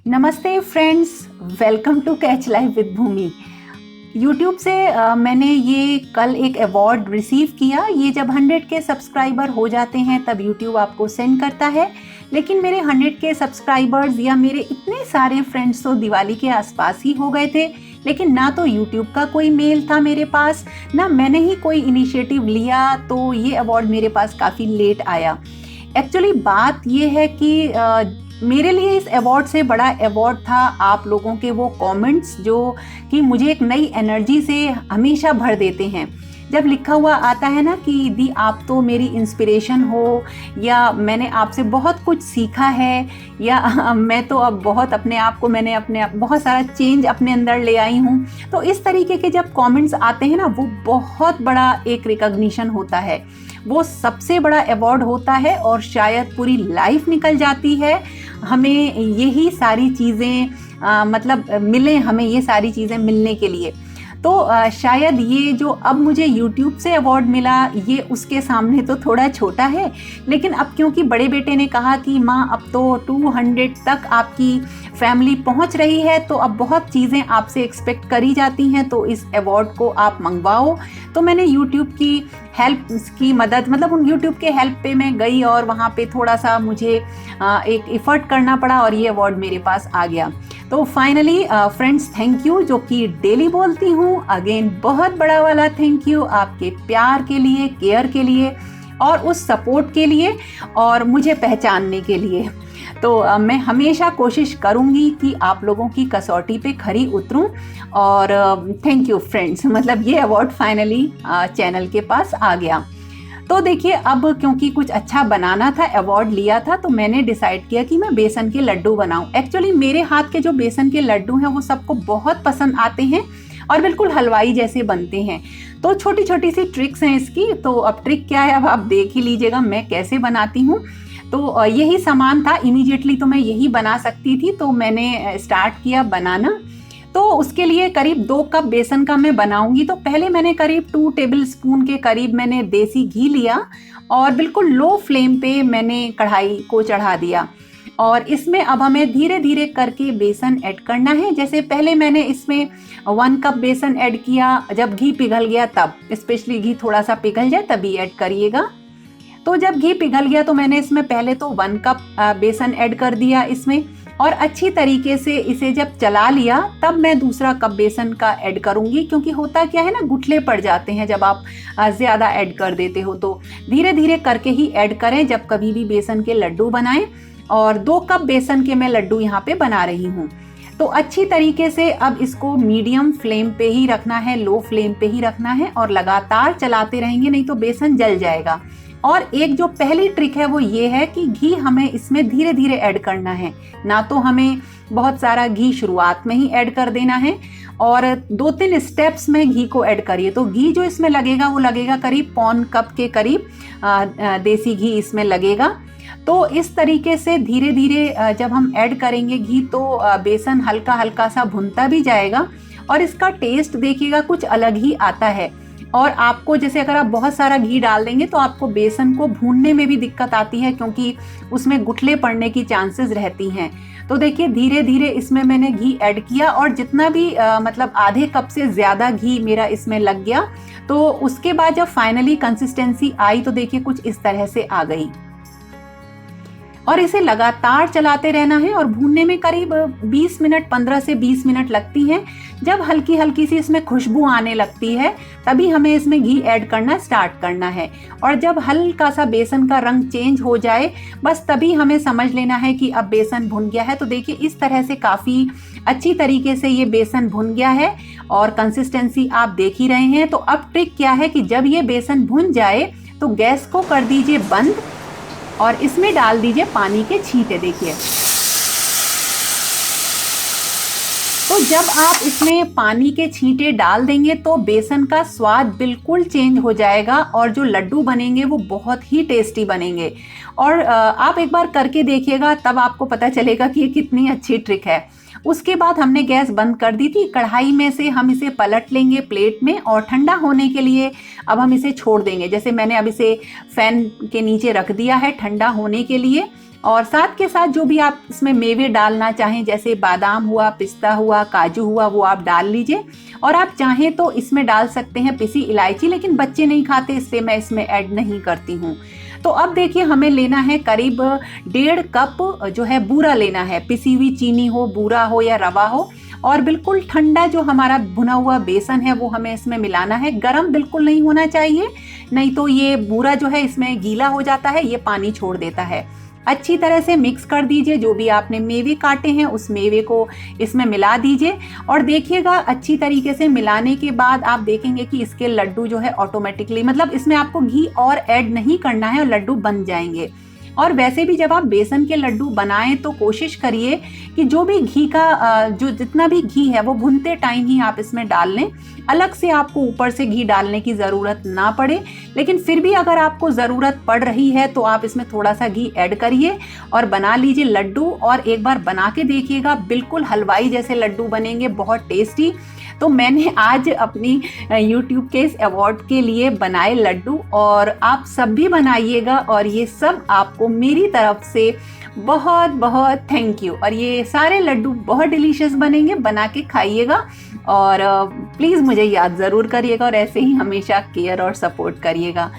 नमस्ते friends, welcome to catch life with Bhumi. YouTube से मैंने ये कल एक अवार्ड रिसीव किया। ये जब 100 के सब्सक्राइबर हो जाते हैं तब यूट्यूब आपको सेंड करता है। लेकिन मेरे 100 के सब्सक्राइबर्स या मेरे इतने सारे फ्रेंड्स तो दिवाली के आसपास ही हो गए थे, लेकिन ना तो यूट्यूब का कोई मेल था मेरे पास, ना मैंने ही कोई इनिशिएटिव लिया, तो ये अवार्ड मेरे पास काफ़ी लेट आया। एक्चुअली बात ये है कि मेरे लिए इस अवार्ड से बड़ा अवार्ड था आप लोगों के वो कमेंट्स जो कि मुझे एक नई एनर्जी से हमेशा भर देते हैं। जब लिखा हुआ आता है ना कि दी आप तो मेरी इंस्पिरेशन हो, या मैंने आपसे बहुत कुछ सीखा है, या मैं तो अब बहुत अपने आप को मैंने बहुत सारा चेंज अपने अंदर ले आई हूँ, तो इस तरीके के जब कमेंट्स आते हैं ना, वो बहुत बड़ा एक रिकॉग्निशन होता है। वो सबसे बड़ा अवार्ड होता है और शायद पूरी लाइफ निकल जाती है हमें यही सारी चीज़ें मतलब मिले, हमें ये सारी चीज़ें मिलने के लिए। तो शायद ये जो अब मुझे YouTube से अवार्ड मिला, ये उसके सामने तो थोड़ा छोटा है। लेकिन अब क्योंकि बड़े बेटे ने कहा कि माँ अब तो 200 तक आपकी फैमिली पहुंच रही है, तो अब बहुत चीज़ें आपसे एक्सपेक्ट करी जाती हैं, तो इस अवार्ड को आप मंगवाओ। तो मैंने YouTube की हेल्प की मदद, मतलब उन YouTube के हेल्प पे मैं गई और वहाँ पे थोड़ा सा मुझे एक इफ़र्ट करना पड़ा और ये अवार्ड मेरे पास आ गया। तो फाइनली फ्रेंड्स, थैंक यू, जो कि डेली बोलती हूँ। अगेन बहुत बड़ा वाला थैंक यू आपके प्यार के लिए, केयर के लिए और उस सपोर्ट के लिए और मुझे पहचानने के लिए। तो मैं हमेशा कोशिश करूँगी कि आप लोगों की कसौटी पे खरी उतरूँ। और थैंक यू फ्रेंड्स, मतलब ये अवार्ड फाइनली चैनल के पास आ गया। तो देखिए, अब क्योंकि कुछ अच्छा बनाना था, अवार्ड लिया था, तो मैंने डिसाइड किया कि मैं बेसन के लड्डू बनाऊं। एक्चुअली मेरे हाथ के जो बेसन के लड्डू हैं वो सबको बहुत पसंद आते हैं और बिल्कुल हलवाई जैसे बनते हैं। तो छोटी छोटी सी ट्रिक्स हैं इसकी। तो अब ट्रिक क्या है, अब आप देख ही लीजिएगा मैं कैसे बनाती हूँ। तो यही सामान था, इमीडिएटली तो मैं यही बना सकती थी, तो मैंने स्टार्ट किया बनाना। तो उसके लिए करीब 2 कप बेसन का मैं बनाऊंगी। तो पहले मैंने करीब 2 टेबल स्पून के करीब मैंने देसी घी लिया और बिल्कुल लो फ्लेम पे मैंने कढ़ाई को चढ़ा दिया। और इसमें अब हमें धीरे धीरे करके बेसन ऐड करना है। जैसे पहले मैंने इसमें 1 कप बेसन ऐड किया, जब घी पिघल गया तब, स्पेशली घी थोड़ा सा पिघल जाए तभी ऐड करिएगा। तो जब घी पिघल गया तो मैंने इसमें पहले तो 1 कप बेसन ऐड कर दिया इसमें, और अच्छी तरीके से इसे जब चला लिया तब मैं दूसरा कप बेसन का ऐड करूंगी। क्योंकि होता क्या है ना, गुठले पड़ जाते हैं जब आप ज़्यादा ऐड कर देते हो। तो धीरे धीरे करके ही ऐड करें जब कभी भी बेसन के लड्डू बनाएं। और 2 कप बेसन के मैं लड्डू यहाँ पे बना रही हूँ। तो अच्छी तरीके से अब इसको मीडियम फ्लेम पे ही रखना है, लो फ्लेम पे ही रखना है, और लगातार चलाते रहेंगे, नहीं तो बेसन जल जाएगा। और एक जो पहली ट्रिक है वो ये है कि घी हमें इसमें धीरे धीरे ऐड करना है, ना तो हमें बहुत सारा घी शुरुआत में ही ऐड कर देना है, और 2-3 स्टेप्स में घी को ऐड करिए। तो घी जो इसमें लगेगा वो लगेगा करीब 1/4 कप के करीब देसी घी इसमें लगेगा। तो इस तरीके से धीरे धीरे जब हम ऐड करेंगे घी, तो बेसन हल्का हल्का सा भुनता भी जाएगा और इसका टेस्ट देखिएगा कुछ अलग ही आता है। और आपको जैसे अगर आप बहुत सारा घी डाल देंगे तो आपको बेसन को भूनने में भी दिक्कत आती है, क्योंकि उसमें गुठले पड़ने की चांसेस रहती हैं। तो देखिए, धीरे धीरे इसमें मैंने घी ऐड किया और जितना भी मतलब आधे कप से ज़्यादा घी मेरा इसमें लग गया। तो उसके बाद जब फाइनली कंसिस्टेंसी आई तो देखिए कुछ इस तरह से आ गई, और इसे लगातार चलाते रहना है। और भूनने में करीब 20 मिनट, 15 से 20 मिनट लगती हैं। जब हल्की हल्की सी इसमें खुशबू आने लगती है तभी हमें इसमें घी ऐड करना स्टार्ट करना है। और जब हल्का सा बेसन का रंग चेंज हो जाए, बस तभी हमें समझ लेना है कि अब बेसन भुन गया है। तो देखिए इस तरह से काफ़ी अच्छी तरीके से ये बेसन भुन गया है और कंसिस्टेंसी आप देख ही रहे हैं। तो अब ट्रिक क्या है कि जब ये बेसन भुन जाए तो गैस को कर दीजिए बंद और इसमें डाल दीजिए पानी के छींटे। देखिए, तो जब आप इसमें पानी के छींटे डाल देंगे तो बेसन का स्वाद बिल्कुल चेंज हो जाएगा और जो लड्डू बनेंगे वो बहुत ही टेस्टी बनेंगे। और आप एक बार करके देखिएगा, तब आपको पता चलेगा कि ये कितनी अच्छी ट्रिक है। उसके बाद हमने गैस बंद कर दी थी। कढ़ाई में से हम इसे पलट लेंगे प्लेट में और ठंडा होने के लिए अब हम इसे छोड़ देंगे। जैसे मैंने अब इसे फैन के नीचे रख दिया है ठंडा होने के लिए। और साथ के साथ जो भी आप इसमें मेवे डालना चाहें, जैसे बादाम हुआ, पिस्ता हुआ, काजू हुआ, वो आप डाल लीजिए। और आप चाहें तो इसमें डाल सकते हैं पिसी इलायची, लेकिन बच्चे नहीं खाते इसलिए मैं इसमें ऐड नहीं करती हूँ। तो अब देखिए हमें लेना है करीब 1.5 कप जो है बूरा लेना है, पिसी हुई चीनी हो, बूरा हो या रवा हो। और बिल्कुल ठंडा जो हमारा भुना हुआ बेसन है वो हमें इसमें मिलाना है। गरम बिल्कुल नहीं होना चाहिए, नहीं तो ये बूरा जो है इसमें गीला हो जाता है, ये पानी छोड़ देता है। अच्छी तरह से मिक्स कर दीजिए। जो भी आपने मेवे काटे हैं उस मेवे को इसमें मिला दीजिए। और देखिएगा अच्छी तरीके से मिलाने के बाद आप देखेंगे कि इसके लड्डू जो है ऑटोमेटिकली, मतलब इसमें आपको घी और ऐड नहीं करना है और लड्डू बन जाएंगे। और वैसे भी जब आप बेसन के लड्डू बनाएं तो कोशिश करिए कि जो भी घी का जो जितना भी घी है वो भुनते टाइम ही आप इसमें डाल लें। अलग से आपको ऊपर से घी डालने की ज़रूरत ना पड़े, लेकिन फिर भी अगर आपको ज़रूरत पड़ रही है तो आप इसमें थोड़ा सा घी ऐड करिए और बना लीजिए लड्डू। और एक बार बना के देखिएगा, बिल्कुल हलवाई जैसे लड्डू बनेंगे, बहुत टेस्टी। तो मैंने आज अपनी YouTube के इस अवार्ड के लिए बनाए लड्डू, और आप सब भी बनाइएगा। और ये सब आपको मेरी तरफ से बहुत बहुत थैंक यू। और ये सारे लड्डू बहुत डिलीशियस बनेंगे, बना के खाइएगा। और प्लीज़ मुझे याद ज़रूर करिएगा और ऐसे ही हमेशा केयर और सपोर्ट करिएगा।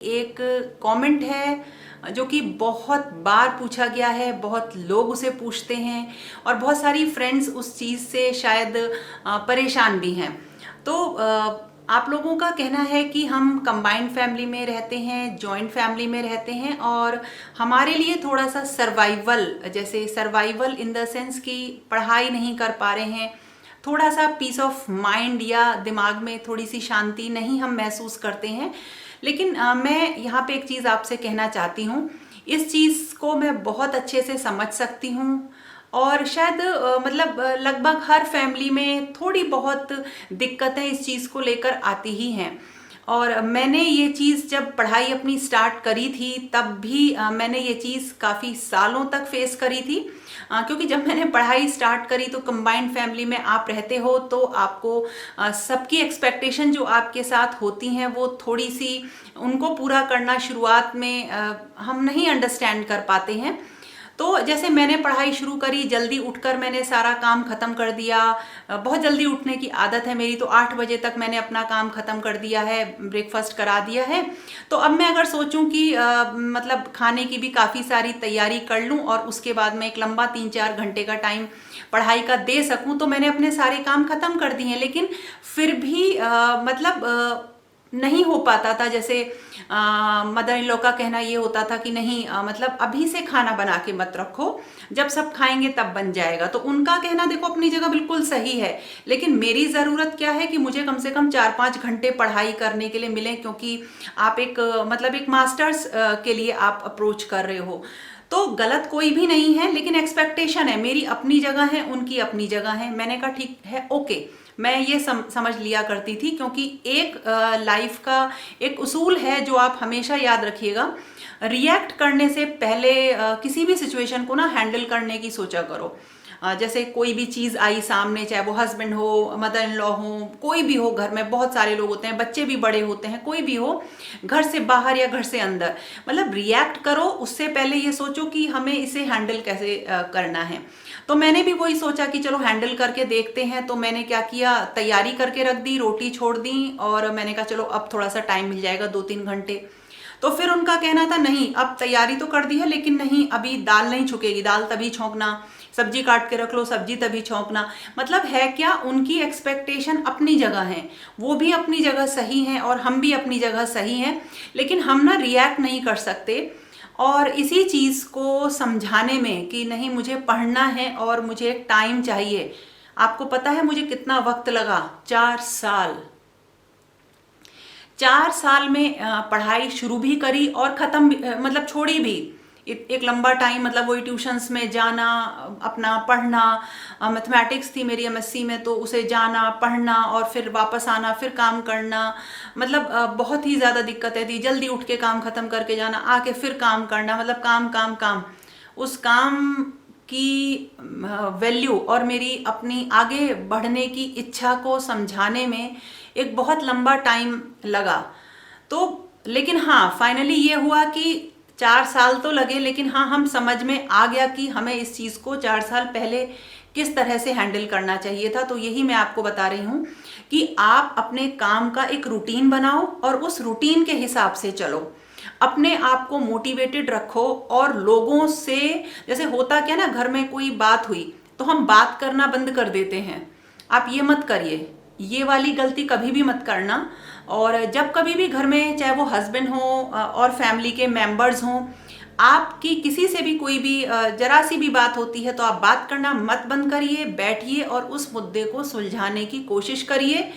एक कमेंट है जो कि बहुत बार पूछा गया है, बहुत लोग उसे पूछते हैं और बहुत सारी फ्रेंड्स उस चीज़ से शायद परेशान भी हैं। तो आप लोगों का कहना है कि हम कंबाइंड फैमिली में रहते हैं, जॉइंट फैमिली में रहते हैं, और हमारे लिए थोड़ा सा सर्वाइवल, जैसे सर्वाइवल इन द सेंस कि पढ़ाई नहीं कर पा रहे हैं, थोड़ा सा पीस ऑफ माइंड या दिमाग में थोड़ी सी शांति नहीं हम महसूस करते हैं। लेकिन मैं यहाँ पे एक चीज़ आपसे कहना चाहती हूँ, इस चीज़ को मैं बहुत अच्छे से समझ सकती हूँ। और शायद मतलब लगभग हर फैमिली में थोड़ी बहुत दिक्कतें इस चीज़ को लेकर आती ही हैं। और मैंने ये चीज़ जब पढ़ाई अपनी स्टार्ट करी थी तब भी मैंने ये चीज़ काफ़ी सालों तक फेस करी थी। क्योंकि जब मैंने पढ़ाई स्टार्ट करी तो कंबाइंड फैमिली में आप रहते हो तो आपको सबकी एक्सपेक्टेशन जो आपके साथ होती हैं वो थोड़ी सी उनको पूरा करना शुरुआत में हम नहीं अंडरस्टैंड कर पाते हैं। तो जैसे मैंने पढ़ाई शुरू करी, जल्दी उठकर मैंने सारा काम ख़त्म कर दिया। बहुत जल्दी उठने की आदत है मेरी, तो 8 बजे तक मैंने अपना काम ख़त्म कर दिया है, ब्रेकफास्ट करा दिया है। तो अब मैं अगर सोचूं कि मतलब खाने की भी काफ़ी सारी तैयारी कर लूं और उसके बाद मैं एक लंबा 3-4 घंटे का टाइम पढ़ाई का दे सकूं, तो मैंने अपने सारे काम ख़त्म कर दिए हैं। लेकिन फिर भी मतलब नहीं हो पाता था। जैसे मदर इन लॉ का कहना ये होता था कि नहीं मतलब अभी से खाना बना के मत रखो, जब सब खाएंगे तब बन जाएगा। तो उनका कहना देखो अपनी जगह बिल्कुल सही है, लेकिन मेरी ज़रूरत क्या है कि मुझे कम से कम 4-5 घंटे पढ़ाई करने के लिए मिले, क्योंकि आप एक मतलब एक मास्टर्स के लिए आप अप्रोच कर रहे हो। तो गलत कोई भी नहीं है, लेकिन एक्सपेक्टेशन है, मेरी अपनी जगह है, उनकी अपनी जगह है। मैंने कहा ठीक है, ओके, मैं ये समझ लिया करती थी। क्योंकि एक लाइफ का एक उसूल है जो आप हमेशा याद रखिएगा, रिएक्ट करने से पहले किसी भी सिचुएशन को ना हैंडल करने की सोचा करो। जैसे कोई भी चीज़ आई सामने, चाहे वो हस्बैंड हो, मदर इन लॉ हो, कोई भी हो, घर में बहुत सारे लोग होते हैं, बच्चे भी बड़े होते हैं, कोई भी हो, घर से बाहर या घर से अंदर, मतलब रिएक्ट करो उससे पहले ये सोचो कि हमें इसे हैंडल कैसे करना है। तो मैंने भी वही सोचा कि चलो हैंडल करके देखते हैं। तो मैंने क्या किया, तैयारी करके रख दी, रोटी छोड़ दी, और मैंने कहा चलो अब थोड़ा सा टाइम मिल जाएगा, 2-3 घंटे। तो फिर उनका कहना था नहीं अब तैयारी तो कर दी है, लेकिन नहीं अभी दाल नहीं छुकेगी, दाल तभी छौंकना, सब्जी काट के रख लो, सब्जी तभी छौंकना। मतलब है क्या, उनकी एक्सपेक्टेशन अपनी जगह है, वो भी अपनी जगह सही हैं और हम भी अपनी जगह सही हैं, लेकिन हम ना रिएक्ट नहीं कर सकते। और इसी चीज़ को समझाने में कि नहीं मुझे पढ़ना है और मुझे एक टाइम चाहिए। आपको पता है मुझे कितना वक्त लगा, 4 साल। 4 साल में पढ़ाई शुरू भी करी और ख़त्म मतलब छोड़ी भी। एक लंबा टाइम, मतलब वही ट्यूशन्स में जाना, अपना पढ़ना, मैथमेटिक्स थी मेरी एमएससी में, तो उसे जाना, पढ़ना और फिर वापस आना, फिर काम करना। मतलब बहुत ही ज़्यादा दिक्कतें थी। जल्दी उठ के काम ख़त्म करके जाना, आके फिर काम करना, मतलब काम काम काम। उस काम की वैल्यू और मेरी अपनी आगे बढ़ने की इच्छा को समझाने में एक बहुत लंबा टाइम लगा। तो लेकिन हाँ, फाइनली ये हुआ कि 4 साल तो लगे, लेकिन हाँ, हम समझ में आ गया कि हमें इस चीज़ को 4 साल पहले किस तरह से हैंडल करना चाहिए था। तो यही मैं आपको बता रही हूँ कि आप अपने काम का एक रूटीन बनाओ और उस रूटीन के हिसाब से चलो। अपने आप को मोटिवेटेड रखो और लोगों से, जैसे होता क्या ना, घर में कोई बात हुई तो हम बात करना बंद कर देते हैं। आप ये मत करिए, ये वाली गलती कभी भी मत करना। और जब कभी भी घर में, चाहे वो हस्बैंड हो और फैमिली के मेंबर्स हों, आपकी किसी से भी कोई भी जरा सी भी बात होती है तो आप बात करना मत बंद करिए, बैठिए और उस मुद्दे को सुलझाने की कोशिश करिए।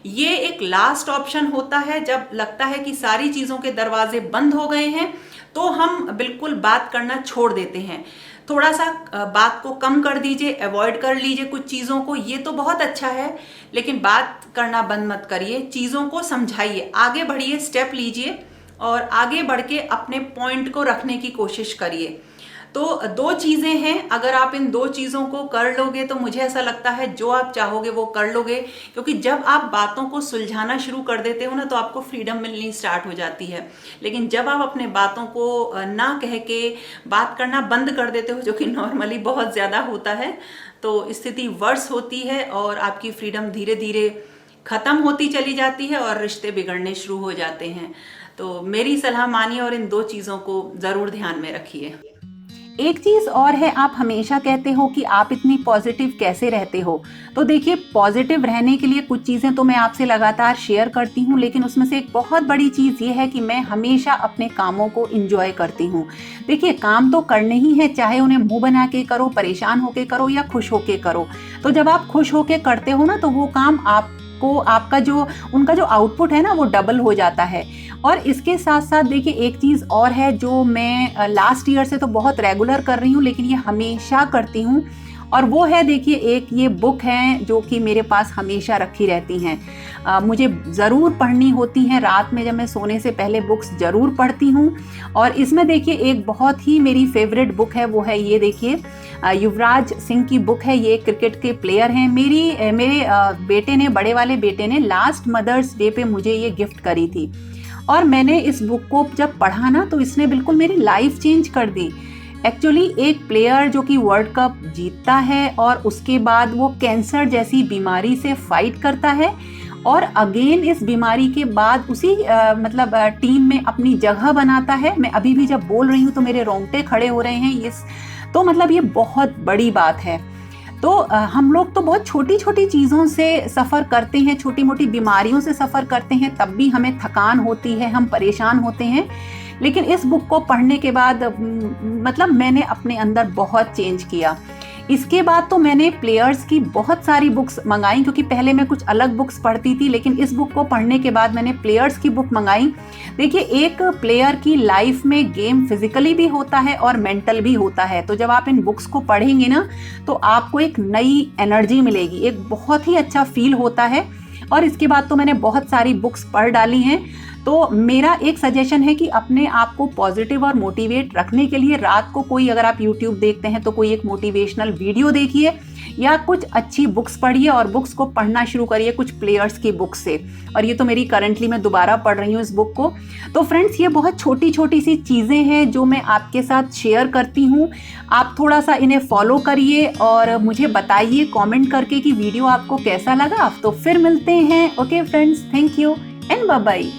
ये एक लास्ट ऑप्शन होता है, जब लगता है कि सारी चीज़ों के दरवाजे बंद हो गए हैं तो हम बिल्कुल बात करना छोड़ देते हैं। थोड़ा सा बात को कम कर दीजिए, अवॉइड कर लीजिए कुछ चीज़ों को, ये तो बहुत अच्छा है, लेकिन बात करना बंद मत करिए। चीज़ों को समझाइए, आगे बढ़िए, स्टेप लीजिए और आगे बढ़ के अपने पॉइंट को रखने की कोशिश करिए। तो 2 चीज़ें हैं, अगर आप इन 2 चीज़ों को कर लोगे तो मुझे ऐसा लगता है जो आप चाहोगे वो कर लोगे। क्योंकि जब आप बातों को सुलझाना शुरू कर देते हो ना, तो आपको फ्रीडम मिलनी स्टार्ट हो जाती है। लेकिन जब आप अपने बातों को ना कह के बात करना बंद कर देते हो, जो कि नॉर्मली बहुत ज़्यादा होता है, तो स्थिति वर्स होती है और आपकी फ्रीडम धीरे धीरे ख़त्म होती चली जाती है और रिश्ते बिगड़ने शुरू हो जाते हैं। तो मेरी सलाह मानिए और इन 2 चीज़ों को ज़रूर ध्यान में रखिए। एक चीज और है, आप हमेशा कहते हो कि आप इतनी पॉजिटिव कैसे रहते हो। तो देखिए, पॉजिटिव रहने के लिए कुछ चीजें तो मैं आपसे लगातार शेयर करती हूँ, लेकिन उसमें से एक बहुत बड़ी चीज ये है कि मैं हमेशा अपने कामों को इंजॉय करती हूँ। देखिए, काम तो करने ही है, चाहे उन्हें मुंह बना के करो, परेशान होके करो या खुश होके करो। तो जब आप खुश होके करते हो ना, तो वो काम आपको, आपका जो उनका जो आउटपुट है ना, वो डबल हो जाता है। और इसके साथ साथ देखिए, एक चीज़ और है जो मैं लास्ट ईयर से तो बहुत रेगुलर कर रही हूँ, लेकिन ये हमेशा करती हूँ, और वो है, देखिए, एक ये बुक है जो कि मेरे पास हमेशा रखी रहती हैं। मुझे ज़रूर पढ़नी होती हैं, रात में जब मैं सोने से पहले बुक्स ज़रूर पढ़ती हूँ। और इसमें देखिए, एक बहुत ही मेरी फेवरेट बुक है, वो है ये देखिए, युवराज सिंह की बुक है। ये क्रिकेट के प्लेयर हैं। मेरे बेटे ने, बड़े वाले बेटे ने लास्ट मदर्स डे पे मुझे ये गिफ्ट करी थी, और मैंने इस बुक को जब पढ़ा ना, तो इसने बिल्कुल मेरी लाइफ चेंज कर दी। एक्चुअली एक प्लेयर जो कि वर्ल्ड कप जीतता है और उसके बाद वो कैंसर जैसी बीमारी से फाइट करता है, और अगेन इस बीमारी के बाद उसी टीम में अपनी जगह बनाता है। मैं अभी भी जब बोल रही हूँ तो मेरे रोंगटे खड़े हो रहे हैं। तो मतलब ये बहुत बड़ी बात है। तो हम लोग तो बहुत छोटी छोटी चीज़ों से सफ़र करते हैं, छोटी मोटी बीमारियों से सफ़र करते हैं, तब भी हमें थकान होती है, हम परेशान होते हैं। लेकिन इस बुक को पढ़ने के बाद मैंने अपने अंदर बहुत चेंज किया। इसके बाद तो मैंने प्लेयर्स की बहुत सारी बुक्स मंगाई, क्योंकि पहले मैं कुछ अलग बुक्स पढ़ती थी, लेकिन इस बुक को पढ़ने के बाद मैंने प्लेयर्स की बुक मंगाई। देखिए, एक प्लेयर की लाइफ में गेम फिजिकली भी होता है और मेंटल भी होता है। तो जब आप इन बुक्स को पढ़ेंगे ना, तो आपको एक नई एनर्जी मिलेगी, एक बहुत ही अच्छा फील होता है। और इसके बाद तो मैंने बहुत सारी बुक्स पढ़ डाली हैं। तो मेरा एक सजेशन है कि अपने आप को पॉजिटिव और मोटिवेट रखने के लिए रात को कोई, अगर आप यूट्यूब देखते हैं तो कोई एक मोटिवेशनल वीडियो देखिए या कुछ अच्छी बुक्स पढ़िए, और बुक्स को पढ़ना शुरू करिए कुछ प्लेयर्स की बुक से। और ये तो मेरी करंटली मैं दोबारा पढ़ रही हूँ इस बुक को। तो फ्रेंड्स, ये बहुत छोटी छोटी सी चीज़ें हैं जो मैं आपके साथ शेयर करती हूँ। आप थोड़ा सा इन्हें फॉलो करिए और मुझे बताइए कमेंट करके कि वीडियो आपको कैसा लगा। तो फिर मिलते हैं। Okay friends, thank you and bye bye.